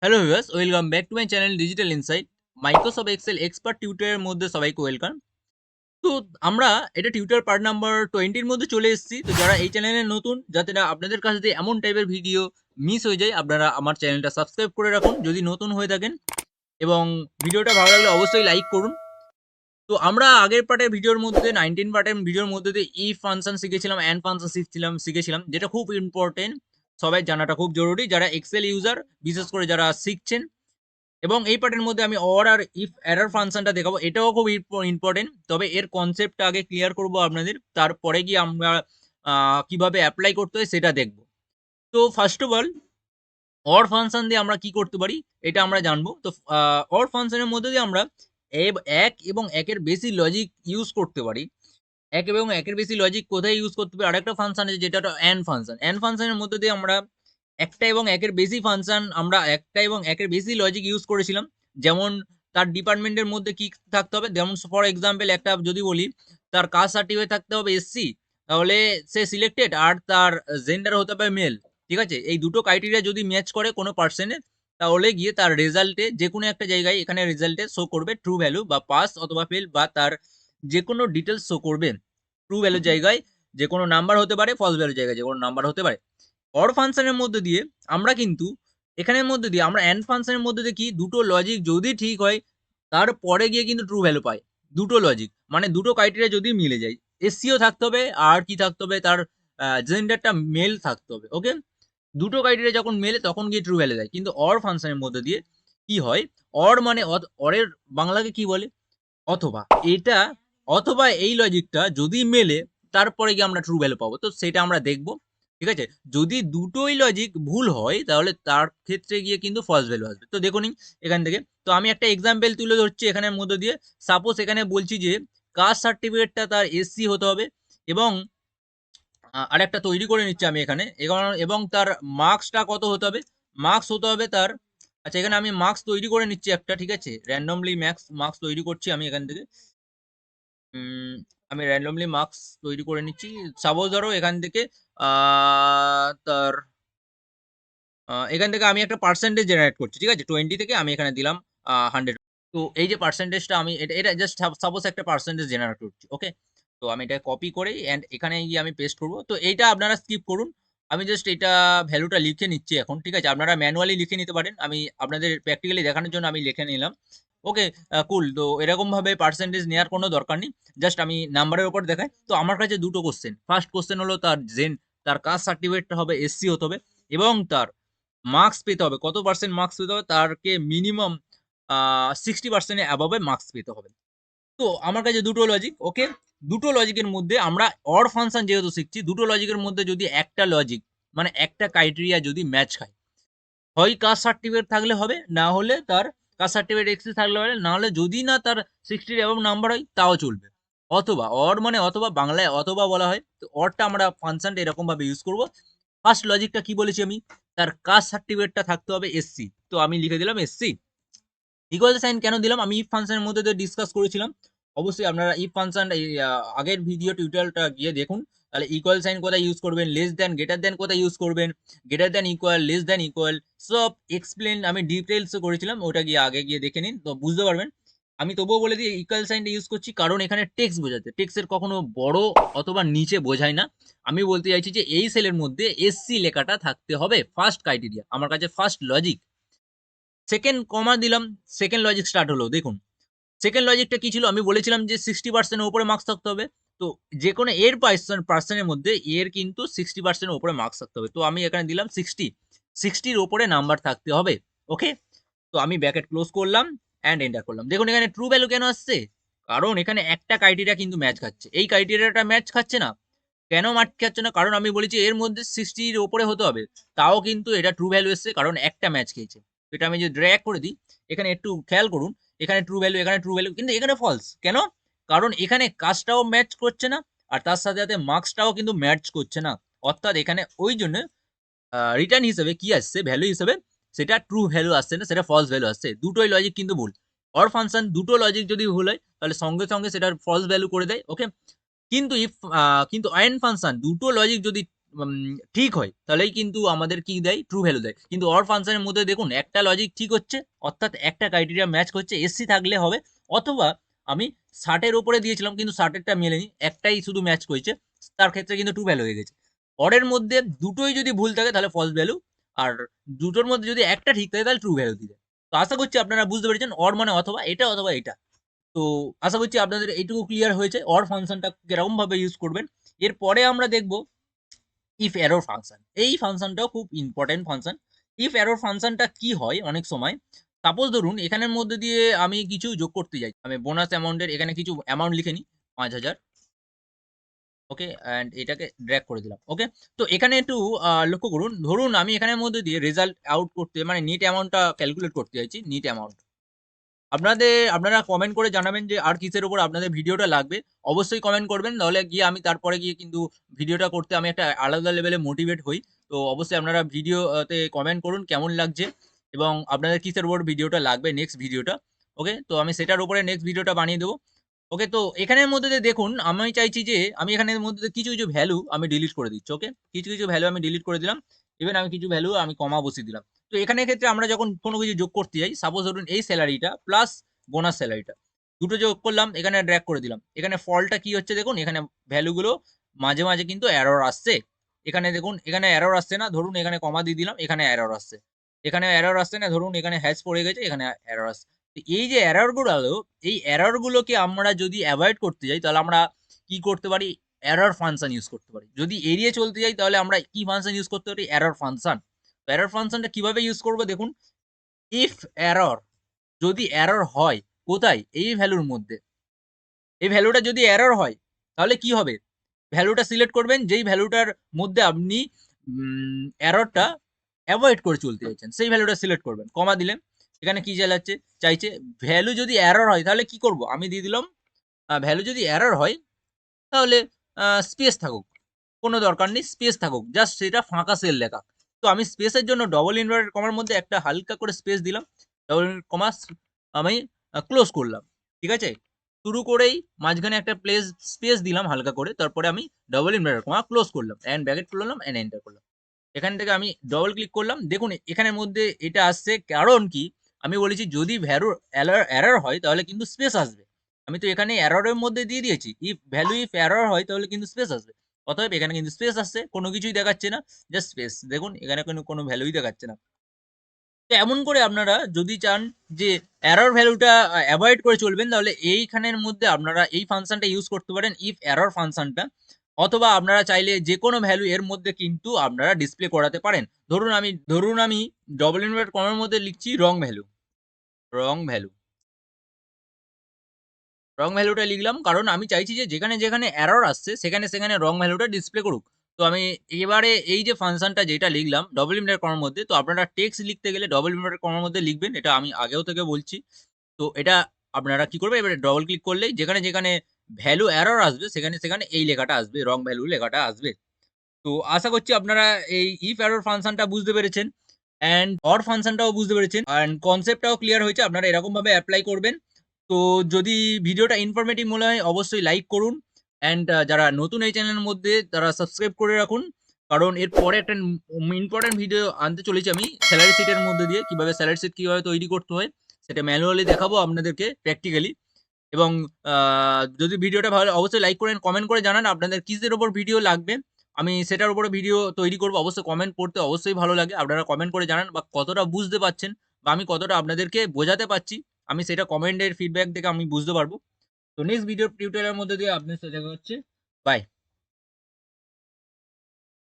Hello viewers, welcome back to my channel digital insight. Microsoft Excel expert টিউটরের মধ্যে সবাইকে welcome. তো আমরা এটা টিউটর পার্ট নাম্বার 20 এর মধ্যে চলে এসেছি। তো যারা এই চ্যানেলে নতুন, যাতে না আপনাদের কাছে দিয়ে এমন টাইপের ভিডিও মিস হয়ে যায়, আপনারা আমার চ্যানেলটা সাবস্ক্রাইব করে রাখুন যদি নতুন হয়ে থাকেন, এবং ভিডিওটা ভালো লাগলে অবশ্যই লাইক করুন। তো আমরা আগের পার্টের ভিডিওর মধ্যে 19 পার্টের ভিডিওর মধ্যে দিয়ে ইফ ফাংশন শিখেছিলাম, এন্ড ফাংশন শিখেছিলাম, যেটা খুব ইম্পর্টেন্ট। সবাই জানাটা খুব জরুরি যারা এক্সেল ইউজার, বিশেষ করে যারা শিখছেন। এবং এই পার্টের মধ্যে আমি অর আর ইফ এরর ফাংশনটা দেখাবো, এটাও খুব ইম্পর্টেন্ট। তবে এর কনসেপ্টটা আগে ক্লিয়ার করব আপনাদের, তারপরে গিয়ে আমরা কিভাবে অ্যাপ্লাই করতে হয় সেটা দেখব। তো first of all, or function দিয়ে আমরা কি করতে পারি এটা আমরা জানবো। তো অর ফাংশনের মধ্যে দিয়ে আমরা এক এবং একের বেশি লজিক ইউজ করতে পারি। এক এবং একের বেশি লজিক কোথায় ইউজ করতে পারি? আরেকটা ফাংশন আছে যেটা এন্ড ফাংশন। এন্ড ফাংশনের মধ্যে দিয়ে আমরা একটা এবং একের বেশি ফাংশন, আমরা একটা এবং একের বেশি লজিক ইউজ করেছিলাম। যেমন তার ডিপার্টমেন্টের মধ্যে কি থাকতে হবে, যেমন ফর এক্সাম্পল একটা যদি বলি, তার কাস্ট সার্টিফিকেট থাকতে হবে এসসি, তাহলে সে সিলেক্টেড, আর তার জেন্ডার হতে হবে মেল। ঠিক আছে, এই দুটো ক্রাইটেরিয়া যদি ম্যাচ করে কোনো পার্সনের, তাহলে গিয়ে তার রেজাল্টে যে কোনো একটা জায়গায় এখানে রেজাল্টে শো করবে ট্রু ভ্যালু বা পাস অথবা ফেল, বা তার যে কোনো ডিটেলস শো করবে। ট্রু ভ্যালু জায়গায় যে কোনো নাম্বার হতে পারে, ফলস ভ্যালু জায়গায় যে কোনো নাম্বার হতে পারে। অর ফাংশনের মধ্যে দিয়ে আমরা কিন্তু এখানের মধ্যে দিয়ে আমরা এন্ড ফাংশনের মধ্যে দিয়ে কি দুটো লজিক যদি ঠিক হয়, তারপরে গিয়ে কিন্তু ট্রু ভ্যালু পাই। দুটো লজিক মানে দুটো ক্রাইটেরিয়া যদি মিলে যায়, এসসিও থাকতে হবে, আর কি থাকতে হবে, তার জেন্ডারটা মেল থাকতে হবে। ওকে, দুটো ক্রাইটেরিয়া যখন মেলে তখন গিয়ে ট্রু ভ্যালু দেয়। কিন্তু অর ফাংশনের মধ্যে দিয়ে কি হয়, অর মানে অরের বাংলাকে কি বলে, অথবা। এটা অথবা এই লজিকটা যদি মেলে, তারপরে গিয়ে আমরা ট্রু ভ্যালু পাবো। তো সেটা আমরা দেখব। ঠিক আছে, যদি দুটোই লজিক ভুল হয় তাহলে তার ক্ষেত্রে গিয়ে কিন্তু ফলস ভ্যালু আসবে। তো দেখুন এখান থেকে, তো আমি একটা এক্সাম্পল তুলে ধরছি এখানের মধ্যে দিয়ে। সাপোজ এখানে বলছি যে কাস্ট সার্টিফিকেটটা তার এসসি হতে হবে, এবং আরেকটা তৈরি করে নিচ্ছি আমি এখানে, এবং তার মার্কসটা কত হতে হবে, মার্কস হতে হবে তার। আচ্ছা, এখানে আমি মার্কস তৈরি করে নিচ্ছি একটা, ঠিক আছে, র্যান্ডমলি মার্কস তৈরি করছি আমি এখান থেকে। আমি র্যান্ডমলি মার্কস তৈরি করে নিচ্ছি। সাপোজ ধরো এখান থেকে তার এখান থেকে আমি একটা পার্সেন্টেজ জেনারেট করছি। ঠিক আছে, 20 থেকে আমি এখানে দিলাম 100। তো এই যে পার্সেন্টেজটা আমি এটা এটা জাস্ট সাপোজ একটা পার্সেন্টেজ জেনারেট করছি। ওকে, তো আমি এটা কপি করে এন্ড এখানে গিয়ে আমি পেস্ট করব। তো এইটা আপনারা স্কিপ করুন, আমি জাস্ট এটা ভ্যালুটা লিখে নিচ্ছি এখন। ঠিক আছে, আপনারা ম্যানুয়ালি লিখে নিতে পারেন, আমি আপনাদের প্র্যাকটিক্যালি দেখানোর জন্য আমি লিখে নিলাম। ওকে, কুল। তো এরকম ভাবে পার্সেন্টেজ নেওয়ার কোনো দরকার নেই, জাস্ট আমি নাম্বারের উপর দেখাই। তো আমার কাছে দুটো কোশ্চেন। ফার্স্ট কোশ্চেন হলো তার কাস্ট সার্টিফিকেটটা হবে এসসি হতে হবে, এবং তার মার্কস পেতে হবে। কত পার্সেন্ট মার্কস পেতে হবে? তারকে মিনিমাম 60% অ্যাবove মার্কস পেতে হবে। তো আমার কাছে দুটো লজিক। ওকে, দুটো লজিকের মধ্যে আমরা অর ফাংশন যেহেতু শিখছি, দুটো লজিকের মধ্যে যদি একটা লজিক মানে একটা ক্রাইটেরিয়া যদি ম্যাচ খায়, হয় কাস্ট সার্টিফিকেট থাকলে হবে, না হলে তার কাস্ট সার্টিফিকেট এক্সি থাকলে হবে, না হলে যদি না তার 60 এবং নাম্বার হয় তাও চলবে। অথবা, অর মানে অথবা, বাংলায় অথবা বলা হয়। তো অরটা আমরা ফাংশনটা এরকম ভাবে ইউজ করব। ফার্স্ট লজিকটা কি বলেছি আমি, তার কাস্ট সার্টিফিকেটটা থাকতে হবে এসসি। তো আমি লিখে দিলাম এসসি। ইকুয়াল সাইন কেন দিলাম, আমি ইফ ফাংশনের মধ্যে দিয়ে ডিসকাস করেছিলাম। অবশ্যই আপনারা ইফ ফাংশন এই আগের ভিডিও টিউটোরিয়ালটা গিয়ে দেখুন। তাহলে ইকুয়াল সাইন কোথায় ইউজ করবেন, লেস দেন গ্রেটার দেন কোথায় ইউজ করবেন, greater than equal, less than equal, সব এক্সপ্লেন আমি ডিটেলসে করেছিলাম। ওটা গিয়ে আগে গিয়ে দেখে নিন, তো বুঝতে পারবেন। আমি তবুও বলে দিই ইকুয়াল সাইনটা ইউজ করছি কারণ এখানে টেক্সট বোঝাতে, টেক্সটের কখনো বড় অথবা নিচে বোঝায় না। আমি বলতে চাইছি যে এই সেলের মধ্যে এসসি লেখাটা থাকতে হবে, ফার্স্ট ক্রাইটেরিয়া আমার কাছে, ফার্স্ট লজিক। সেকেন্ড কমা দিলাম, সেকেন্ড লজিক স্টার্ট হলো। দেখুন সেকেন্ড লজিকটা কি ছিল, আমি বলেছিলাম যে 60% এর উপরে মার্কস থাকতে হবে। তো যে কোনো এর পার্সনের মধ্যে এর কিন্তু 60% এর উপরে মার্কস থাকতে হবে। তো আমি এখানে দিলাম 60 উপরে নাম্বার থাকতে হবে। ওকে, তো আমি ব্র্যাকেট ক্লোজ করলাম অ্যান্ড এন্টার করলাম। দেখুন এখানে ট্রু ভ্যালু কেন আসছে, কারণ এখানে একটা ক্রাইটেরিয়া কিন্তু ম্যাচ খাচ্ছে, এই ক্রাইটেরিয়াটা ম্যাচ খাচ্ছে না। কেন ম্যাচ খাচ্ছে না, কারণ আমি বলেছি এর মধ্যে 60 উপরে হতে হবে, তাও কিন্তু এটা ট্রু ভ্যালু এসছে কারণ একটা ম্যাচ খেয়েছে। এটা আমি যদি ড্র্যাগ করে দিই, এখানে একটু খেয়াল করুন, এখানে ট্রু ভ্যালু, এখানে ট্রু ভ্যালু, কিন্তু এখানে ফলস কেন, কারণ এখানে কাজটাও ম্যাচ করছে না, আর তার সাথে সাথে মার্কসটাও কিন্তু ম্যাচ করছে না। অর্থাৎ এখানে ওই জন্য রিটার্ন হিসেবে কি আসছে, ভ্যালু হিসেবে সেটা ট্রু ভ্যালু আসছে না, সেটা ফলস ভ্যালু আসছে। দুটোই লজিক কিন্তু ভুল। অর ফাংশন দুটো লজিক যদি ভুল হয় তাহলে সঙ্গে সঙ্গে সেটার ফলস ভ্যালু করে দেয়। ওকে, কিন্তু ইফ কিন্তু অ্যান্ড ফাংশন দুটো লজিক যদি ঠিক হয় তাহলেই কিন্তু আমাদের কি দেয়, ট্রু ভ্যালু দেয়। কিন্তু অর ফাংশনের মধ্যে দেখুন একটা লজিক ঠিক হচ্ছে, অর্থাৎ একটা ক্রাইটেরিয়া ম্যাচ করছে, এসসি থাকলে হবে, অথবা আমি 60-এর উপরে দিয়েছিলাম কিন্তু 60-এরটা মেলেনি, একটাই শুধু ম্যাচ করেছে, তার ক্ষেত্রে কিন্তু ট্রু ভ্যালু হয়ে গেছে। অরের মধ্যে দুটোই যদি ভুল থাকে তাহলে ফলস ভ্যালু, আর দুটোর মধ্যে যদি একটা ঠিক থাকে তাহলে ট্রু ভ্যালু দিবে। তো আশা করছি আপনারা বুঝতে পেরেছেন অর মানে অথবা এটা অথবা এটা। তো আশা করছি আপনাদের এইটুকু ক্লিয়ার হয়েছে অর ফাংশনটা কিরকম ভাবে ইউজ করবেন। এরপরে আমরা দেখব ইফ এরর ফাংশন। এই ফাংশনটাও খুব ইম্পর্টেন্ট ফাংশন। ইফ এরর ফাংশনটা কি হয় অনেক সময়, সাপোজ ধরুন এখানের মধ্যে দিয়ে আমি কিছু যোগ করতে যাই, আমি বোনাস অ্যামাউন্টের এখানে কিছু অ্যামাউন্ট লিখে নিই 5000, ওকে, অ্যান্ড এটাকে ড্র্যাগ করে দিলাম, ওকে। তো এখানে একটু লক্ষ্য করুন, ধরুন আমি এখানের মধ্যে দিয়ে রেজাল্ট আউট করতে মানে নিট অ্যামাউন্টটা ক্যালকুলেট করতে চাইছি, নিট অ্যামাউন্ট। আপনারা কমেন্ট করে জানাবেন যে আর কিসের উপর আপনাদের ভিডিওটা লাগবে। অবশ্যই কমেন্ট করবেন, নাহলে গিয়ে আমি তারপরে গিয়ে কিন্তু ভিডিওটা করতে আমি একটা আলাদা লেভেলে মোটিভেট হই। তো অবশ্যই আপনারা ভিডিওতে কমেন্ট করুন কেমন লাগছে এবং আপনাদের কিসের উপর ভিডিওটা লাগবে নেক্সট ভিডিওটা, ওকে। তো আমি সেটার উপরে নেক্সট ভিডিওটা বানিয়ে দেবো, ওকে। তো এখানের মধ্যে দিয়ে দেখুন আমি চাইছি যে আমি এখানের মধ্যে দিয়ে কিছু কিছু ভ্যালু আমি ডিলিট করে দিচ্ছি, ওকে। কিছু কিছু ভ্যালু আমি ডিলিট করে দিলাম, ইভেন আমি কিছু ভ্যালু আমি কমা বসিয়ে দিলাম। তো এখানের ক্ষেত্রে আমরা যখন কোনো কিছু যোগ করতে যাই, সাপোজ ধরুন এই স্যালারিটা প্লাস বোনাস স্যালারিটা দুটো যোগ করলাম, এখানে ড্র্যাগ করে দিলাম। এখানে ফলটা কি হচ্ছে দেখুন, এখানে ভ্যালুগুলো মাঝে মাঝে কিন্তু এরর আসছে। এখানে দেখুন এখানে এরর আসছে না, ধরুন এখানে কমা দিয়ে দিলাম, এখানে এরর আসছে। এখানে এরর আসছে না, ধরুন এখানে হ্যাশ পড়ে গেছে, এখানে এরর আসছে। তো এই যে এরর গুলো, এই এরর গুলোকে আমরা যদি অ্যাভয়েড করতে যাই তাহলে আমরা কি করতে পারি, এরর ফাংশন ইউজ করতে পারি। যদি এড়িয়ে চলতে যাই তাহলে আমরা কি ফাংশন ইউজ করতে পারি, এরর ফাংশন। তো এরর ফাংশনটা কিভাবে ইউজ করবো দেখুন, ইফ এরর, যদি এরর হয় কোথায়, এই ভ্যালুর মধ্যে, এই ভ্যালুটা যদি এরর হয় তাহলে কি হবে, ভ্যালুটা সিলেক্ট করবেন যেই ভ্যালুটার মধ্যে আপনি এররটা অ্যাভয়েড করে চলতে চাইছেন, সেই ভ্যালুটা সিলেক্ট করবেন, কমা দিলেন। এখানে কি চাইছে ভ্যালু যদি এরর হয় তাহলে কি করব, আমি দিয়ে দিলাম ভ্যালু যদি এরর হয় তাহলে স্পেস থাকুক, কোনো দরকার নেই, স্পেস থাকুক, জাস্ট সেটা ফাঁকা সেল লেখা। তো আমি স্পেসের জন্য ডবল ইনভার্টেড কমার মধ্যে একটা হালকা করে স্পেস দিলাম, ডবল কমা আমি ক্লোজ করলাম, ঠিক আছে। শুরু করেই মাঝখানে একটা স্পেস দিলাম হালকা করে, তারপরে আমি ডবল ইনভার্টেড কমা ক্লোজ করলাম, অ্যান্ড ব্র্যাকেট করলাম, অ্যান্ড এন্টার করলাম। এখান থেকে আমি ডবল ক্লিক করলাম, দেখুন এখানের মধ্যে এটা আসছে, কারণ কি আমি বলেছি যদি ভ্যালু এরর হয় তাহলে কিন্তু স্পেস আসবে। আমি তো এখানে এররের মধ্যে দিয়ে দিয়েছি, ইফ এরর হয় তাহলে কিন্তু স্পেস আসবে। অতএব এখানে কিন্তু স্পেস আসছে, কোনো কিছুই দেখাচ্ছে না, জাস্ট স্পেস। দেখুন এখানে কোনো ভ্যালুই দেখাচ্ছে না। তো এমন করে আপনারা যদি চান যে এরর ভ্যালুটা অ্যাভয়েড করে চলবেন, তাহলে এইখানের মধ্যে আপনারা এই ফাংশনটা ইউজ করতে পারেন, ইফ এরর ফাংশনটা। অথবা আপনারা চাইলে যে কোনো ভ্যালু এর মধ্যে কিন্তু আপনারা ডিসপ্লে করাতে পারেন। ধরুন আমি ডবল ইনভার্টেড কমার মধ্যে লিখছি রং ভ্যালু, রং ভ্যালু, রং ভ্যালুটা লিখলাম, কারণ আমি চাইছি যে যেখানে যেখানে এরর আসছে সেখানে সেখানে রং ভ্যালুটা ডিসপ্লে করুক। তো আমি এবারে এই যে ফাংশনটা যেটা লিখলাম ডবল ইনভার্টেড কমার মধ্যে, তো আপনারা টেক্সট লিখতে গেলে ডবল ইনভার্টেড কমার মধ্যে লিখবেন, এটা আমি আগেও থেকে বলছি। তো এটা আপনারা কি করবেন, এবারে ডবল ক্লিক করলেই যেখানে যেখানে ভ্যালু এরর আসবে সেখানে সেখানে এই লেখাটা আসবে, রং ভ্যালু লেখাটা আসবে। তো আশা করছি আপনারা এই ইফ এরর ফাংশনটা বুঝতে পেরেছেন, অ্যান্ড অর ফাংশনটাও বুঝতে পেরেছেন, অ্যান্ড কনসেপ্টটাও ক্লিয়ার হয়েছে, আপনারা এরকম ভাবে অ্যাপ্লাই করবেন। তো যদি ভিডিওটা ইনফরমেটিভ মনে হয় অবশ্যই লাইক করুন, অ্যান্ড যারা নতুন এই চ্যানেলের মধ্যে তারা সাবস্ক্রাইব করে রাখুন, কারণ এর পরে একটা ইম্পর্টেন্ট ভিডিও আনতে চলেছি আমি স্যালারি শিটের মধ্যে দিয়ে, কিভাবে স্যালারি শিট কিভাবে তৈরি করতে হয় সেটা ম্যানুয়ালি দেখাবো আপনাদেরকে প্র্যাকটিক্যালি। এবং যদি ভিডিওটা ভালো অবশ্যই লাইক করেন, কমেন্ট করে জানান আপনাদের কিসের উপর ভিডিও লাগবে, আমি সেটার উপরে ভিডিও তৈরি করব। অবশ্যই কমেন্ট পড়তে অবশ্যই ভালো লাগে, আপনারা কমেন্ট করে জানান বা কতটা বুঝতে পারছেন বা আমি কতটা আপনাদেরকে বোঝাতে পারছি, আমি সেটা কমেন্টের ফিডব্যাক দেখে আমি বুঝতে পারবো। তো নেক্সট ভিডিও টিউটোরিয়ালের মধ্যে দিয়ে আপনার সাথে দেখা হচ্ছে, বাই।